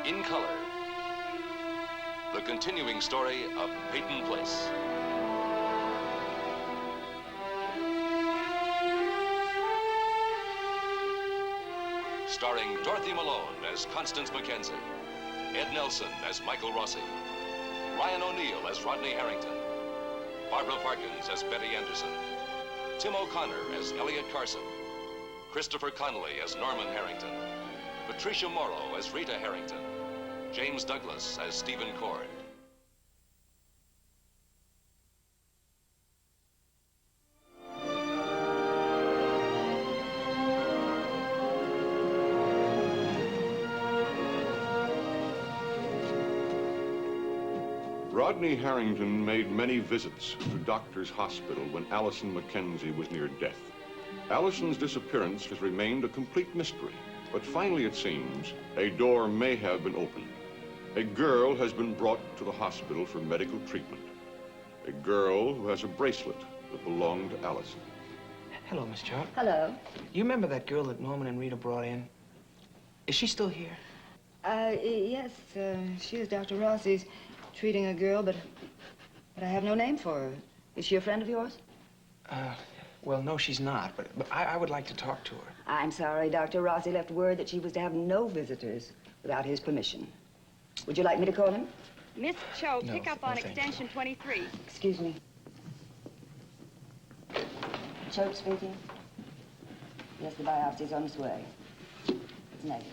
in color, the continuing story of Peyton Place. Starring Dorothy Malone as Constance Mackenzie, Ed Nelson as Michael Rossi, Ryan O'Neill as Rodney Harrington, Barbara Parkins as Betty Anderson, Tim O'Connor as Elliot Carson, Christopher Connolly as Norman Harrington, Patricia Morrow as Rita Harrington, James Douglas as Stephen Cord. Rodney Harrington made many visits to Doctor's Hospital when Allison Mackenzie was near death. Allison's disappearance has remained a complete mystery, but finally it seems a door may have been opened. A girl has been brought to the hospital for medical treatment. A girl who has a bracelet that belonged to Allison. Hello, Miss Chuck. Hello. You remember that girl that Norman and Rita brought in? Is she still here? Yes, she is Dr. Rossi's treating a girl, but I have no name for her. Is she a friend of yours? Well, no, she's not, but I would like to talk to her. I'm sorry, Dr. Rossi left word that she was to have no visitors without his permission. Would you like me to call him? Miss Cho, No, pick up no, on thank you. extension 23. Excuse me. Choke speaking? Yes, the biopsy's on its way. It's negative.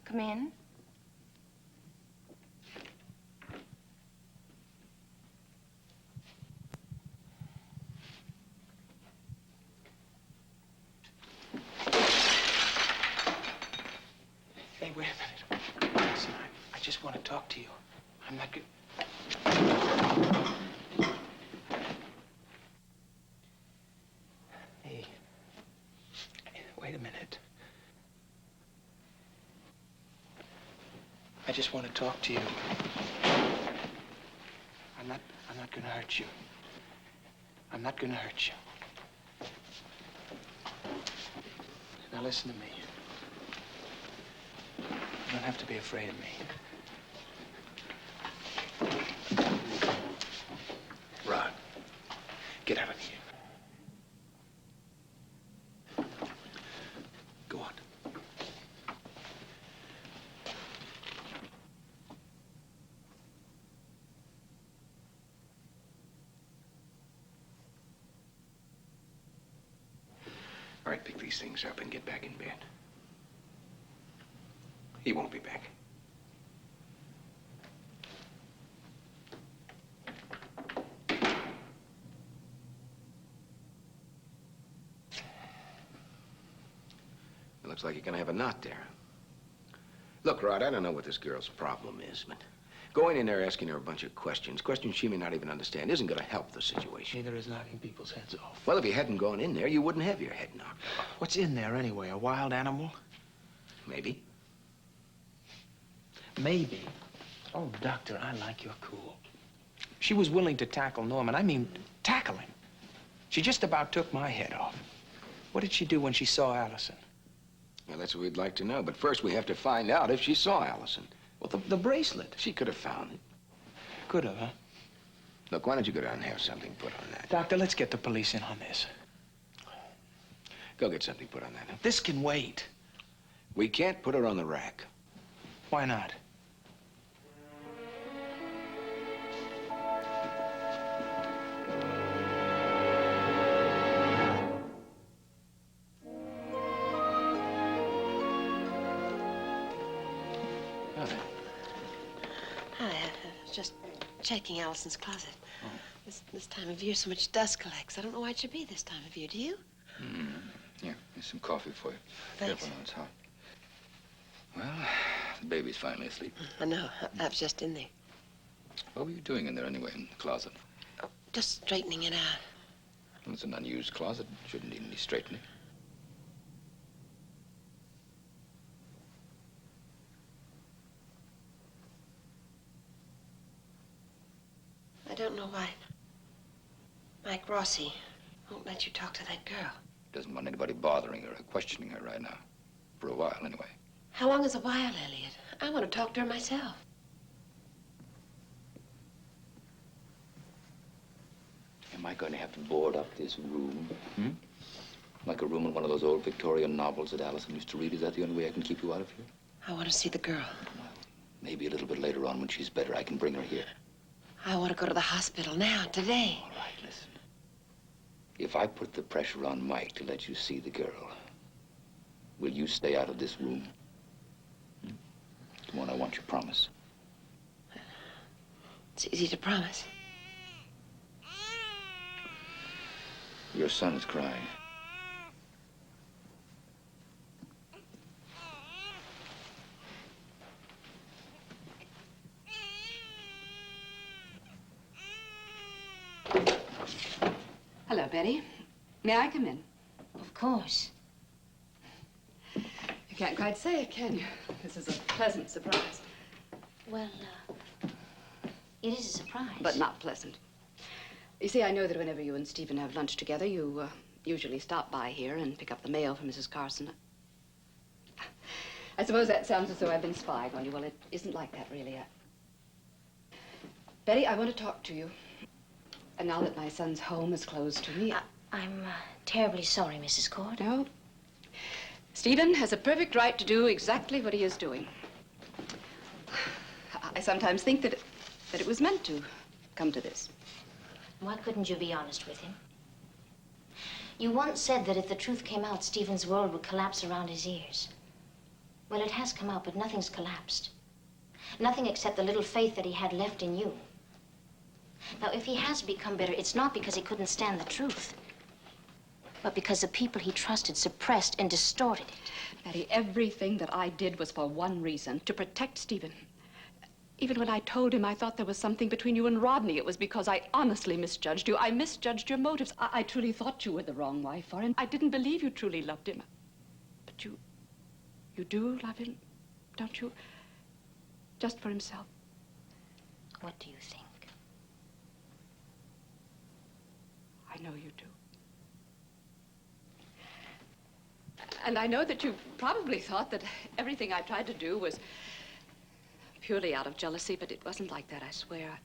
Come in. Hey, wait a minute. Listen, I just want to talk to you. I'm not good. Hey, wait a minute. I just want to talk to you. I'm not gonna hurt you. I'm not gonna hurt you. Now listen to me. You don't have to be afraid of me. Rod, get out of here. Go on. All right, pick these things up and get back in bed. He won't be back. It looks like you're gonna have a knot there. Look, Rod, I don't know what this girl's problem is, but going in there asking her a bunch of questions she may not even understand, isn't gonna help the situation. Neither is knocking people's heads off. Well, if you hadn't gone in there, you wouldn't have your head knocked off. What's in there anyway? A wild animal? Maybe. Maybe. Oh, Doctor, I like your cool. She was willing to tackle Norman. I mean, tackle him. She just about took my head off. What did she do when she saw Allison? Well, that's what we'd like to know. But first, we have to find out if she saw Allison. Well, the bracelet. She could have found it. Could have, huh? Look, why don't you go down and have something put on that? Doctor, let's get the police in on this. Go get something put on that. Huh? This can wait. We can't put her on the rack. Why not? Hi, I was just checking Allison's closet. Oh. This time of year, so much dust collects. I don't know why it should be this time of year, do you? Here, here's some coffee for you. Thanks. Careful now, it's hot. Well, the baby's finally asleep. I know. I was just in there. What were you doing in there anyway, in the closet? Oh, just straightening it out. Well, it's an unused closet. Shouldn't need any straightening. don't know why Mike Rossi won't let you talk to that girl. Doesn't want anybody bothering her or questioning her right now. For a while, anyway. How long is a while, Elliot? I want to talk to her myself. Am I going to have to board up this room? Like a room in one of those old Victorian novels that Allison used to read? Is that the only way I can keep you out of here? I want to see the girl. Well, maybe a little bit later on when she's better, I can bring her here. I want to go to the hospital now, today. All right, listen. If I put the pressure on Mike to let you see the girl, will you stay out of this room? Come on, I want your promise. It's easy to promise. Your son's crying. Hello, Betty. May I come in? Of course. You can't quite say it, can you? This is a pleasant surprise. Well, it is a surprise. But not pleasant. You see, I know that whenever you and Stephen have lunch together, you usually stop by here and pick up the mail for Mrs. Carson. I suppose that sounds as though I've been spying on you. Well, it isn't like that, really. Betty, I want to talk to you. And now that my son's home is closed to me... I'm terribly sorry, Mrs. Cord. No. Stephen has a perfect right to do exactly what he is doing. I sometimes think that it was meant to come to this. Why couldn't you be honest with him? You once said that if the truth came out, Stephen's world would collapse around his ears. Well, it has come out, but nothing's collapsed. Nothing except the little faith that he had left in you. Now, if he has become bitter, it's not because he couldn't stand the truth, but because the people he trusted suppressed and distorted it. Betty, everything that I did was for one reason, to protect Stephen. Even when I told him I thought there was something between you and Rodney, it was because I honestly misjudged you. I misjudged your motives. I truly thought you were the wrong wife for him. I didn't believe you truly loved him. But you do love him, don't you? Just for himself. What do you think? I know you do. And I know that you probably thought that everything I tried to do was purely out of jealousy, but it wasn't like that, I swear.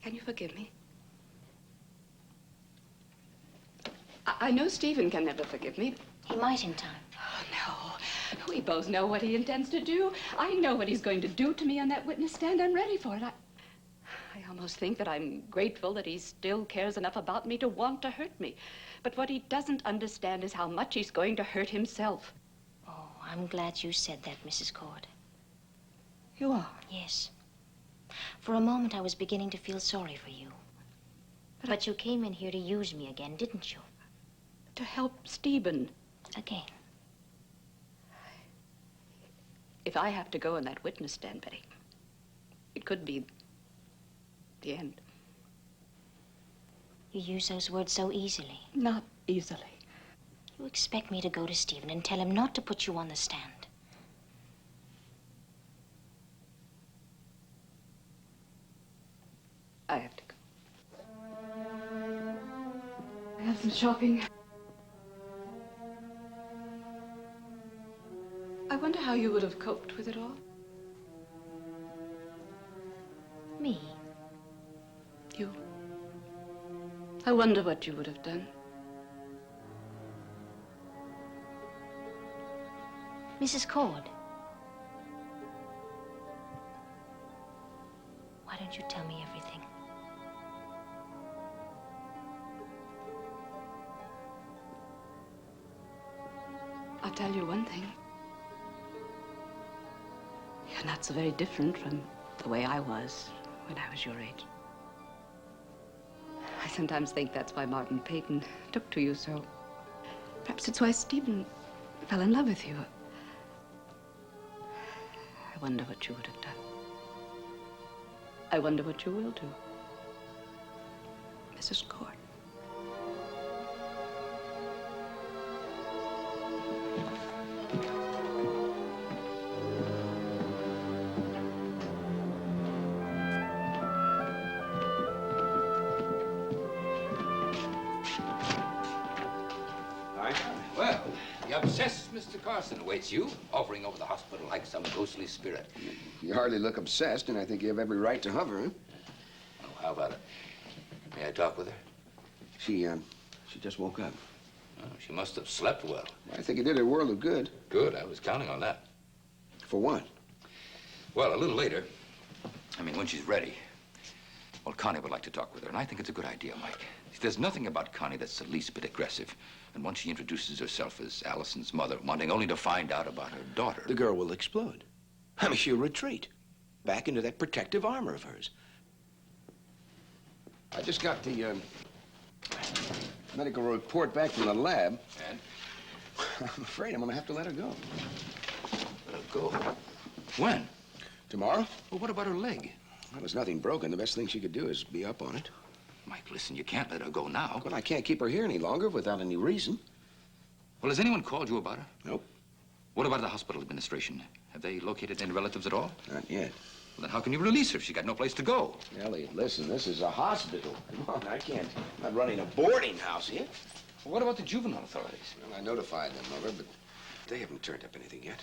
Can you forgive me? I know Stephen can never forgive me. He might in time. Oh, no. We both know what he intends to do. I know what he's going to do to me on that witness stand. I'm ready for it. I almost think that I'm grateful that he still cares enough about me to want to hurt me. But what he doesn't understand is how much he's going to hurt himself. Oh, I'm glad you said that, Mrs. Cord. You are? Yes. For a moment, I was beginning to feel sorry for you. But you came in here to use me again, didn't you? To help Stephen. Again. If I have to go on that witness stand, Betty, it could be the end. You use those words so easily. Not easily. You expect me to go to Stephen and tell him not to put you on the stand. I have to go. I have some shopping. I wonder how you would have coped with it all. Me? You. I wonder what you would have done. Mrs. Cord. Why don't you tell me everything? I'll tell you one thing. You're not so very different from the way I was when I was your age. I sometimes think that's why Martin Peyton took to you so. Perhaps it's why Stephen fell in love with you. I wonder what you would have done. I wonder what you will do, Mrs. Cord. Mr. Carson awaits you, hovering over the hospital like some ghostly spirit. You hardly look obsessed, and I think you have every right to hover, huh? Oh, how about it? May I talk with her? She just woke up. Oh, she must have slept well. I think it did her a world of good. Good, I was counting on that. For what? Well, a little later, when she's ready, well, Connie would like to talk with her, and I think it's a good idea, Mike. There's nothing about Connie that's the least bit aggressive. And once she introduces herself as Allison's mother, wanting only to find out about her daughter... The girl will explode. She'll retreat. Back into that protective armor of hers. I just got the, medical report back from the lab. And? I'm afraid I'm gonna have to let her go. Let her go? When? Tomorrow? Well, what about her leg? Well, there's nothing broken. The best thing she could do is be up on it. Mike, listen, you can't let her go now. Well, I can't keep her here any longer without any reason. Well, has anyone called you about her? Nope. What about the hospital administration? Have they located any relatives at all? Not yet. Well, then how can you release her if she got no place to go? Elliot, listen, this is a hospital. Come on, I can't. I'm not running a boarding house here. Well, what about the juvenile authorities? Well, I notified them of her, but they haven't turned up anything yet.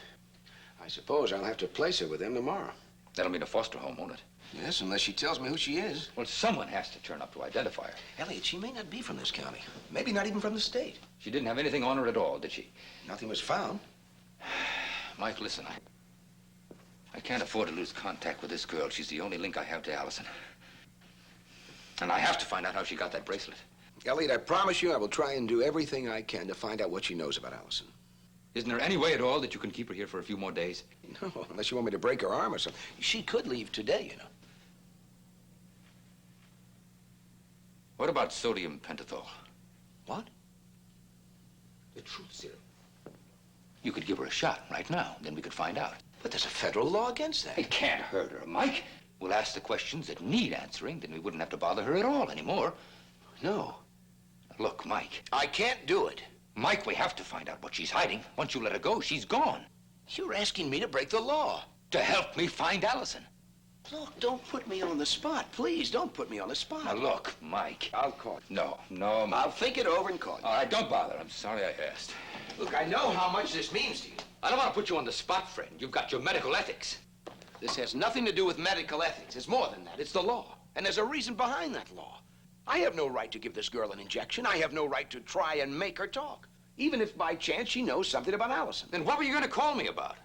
I suppose I'll have to place her with them tomorrow. That'll mean a foster home, won't it? Yes, unless she tells me who she is. Well, someone has to turn up to identify her. Elliot, she may not be from this county. Maybe not even from the state. She didn't have anything on her at all, did she? Nothing was found. Mike, listen, I can't afford to lose contact with this girl. She's the only link I have to Allison. And I have to find out how she got that bracelet. Elliot, I promise you I will try and do everything I can to find out what she knows about Allison. Isn't there any way at all that you can keep her here for a few more days? No, unless you want me to break her arm or something. She could leave today, you know. What about sodium pentothal? What? The truth serum. You could give her a shot right now, then we could find out. But there's a federal law against that. It can't hurt her, Mike. We'll ask the questions that need answering, then we wouldn't have to bother her at all anymore. No. Look, Mike. I can't do it. Mike, we have to find out what she's hiding. Once you let her go, she's gone. You're asking me to break the law. To help me find Allison. Look, don't put me on the spot. Please, don't put me on the spot. Now, look, Mike. I'll call you. No, Mike. I'll think it over and call you. All right, don't bother. I'm sorry I asked. Look, I know how much this means to you. I don't want to put you on the spot, friend. You've got your medical ethics. This has nothing to do with medical ethics. It's more than that. It's the law. And there's a reason behind that law. I have no right to give this girl an injection. I have no right to try and make her talk. Even if by chance she knows something about Allison. Then what were you going to call me about?